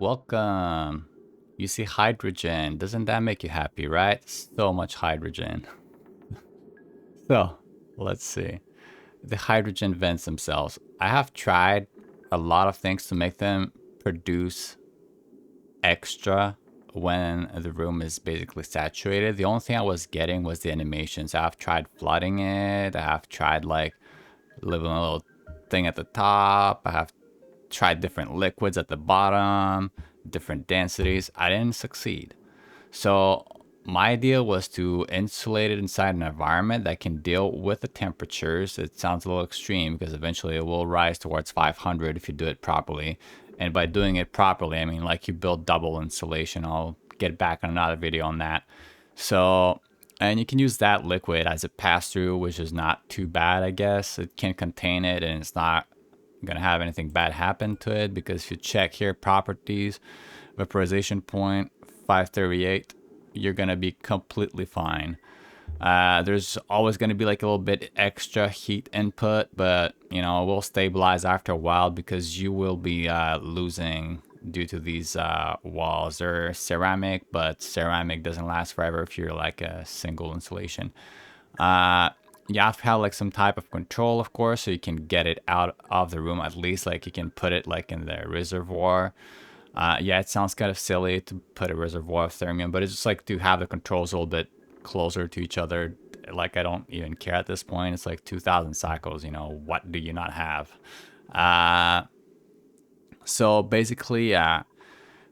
Welcome. You see hydrogen. Doesn't that make you happy, right? So much hydrogen. So, let's see. The hydrogen vents themselves. I have tried a lot of things to make them produce extra when the room is basically saturated. The only thing I was getting was the animations. I've tried flooding it. I have tried like living a little thing at the top. I have tried different liquids at the bottom, different densities. I didn't succeed. So my idea was to insulate it inside an environment that can deal with the temperatures. It sounds a little extreme because eventually it will rise towards 500 if you do it properly. And by doing it properly, I mean like you build double insulation. I'll get back on another video on that. So, and you can use that liquid as a pass through, which is not too bad, I guess. It can contain it and it's not going to have anything bad happen to it because if you check here, properties, vaporization point 538, you're going to be completely fine. There's always going to be like a little bit extra heat input, but you know, it will stabilize after a while because you will be losing due to these walls. They're ceramic, but ceramic doesn't last forever if you're like a single insulation. Uh, you have to have like some type of control, of course, so you can get it out of the room at least. Like you can put it like in the reservoir. Yeah, it sounds kind of silly to put a reservoir of thermium, but it's just like to have the controls a little bit closer to each other. Like I don't even care at this point. It's like 2,000 cycles. You know, what do you not have? Uh, so basically,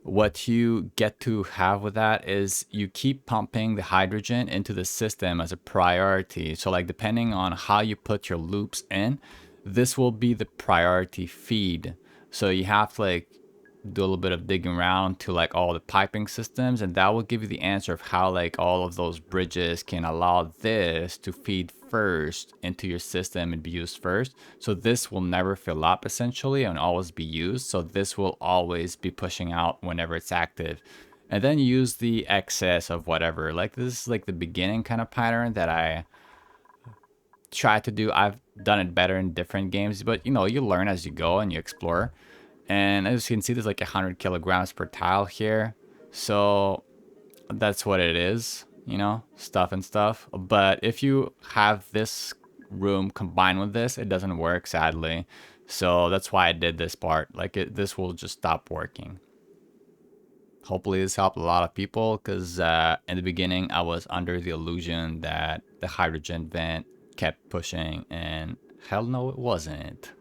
what you get to have with that is you keep pumping the hydrogen into the system as a priority. So like depending on how you put your loops in, this will be the priority feed. So you have to like do a little bit of digging around to like all the piping systems, and that will give you the answer of how like all of those bridges can allow this to feed first into your system and be used first. So this will never fill up essentially and always be used. So this will always be pushing out whenever it's active. And then you use the excess of whatever. Like this is like the beginning kind of pattern that I try to do. I've done it better in different games, but you know, you learn as you go and you explore. And as you can see, there's like 100 kilograms per tile here. So that's what it is, you know, stuff and stuff. But if you have this room combined with this, it doesn't work, sadly. So that's why I did this part. Like this will just stop working. Hopefully this helped a lot of people because in the beginning I was under the illusion that the hydrogen vent kept pushing, and hell no, it wasn't.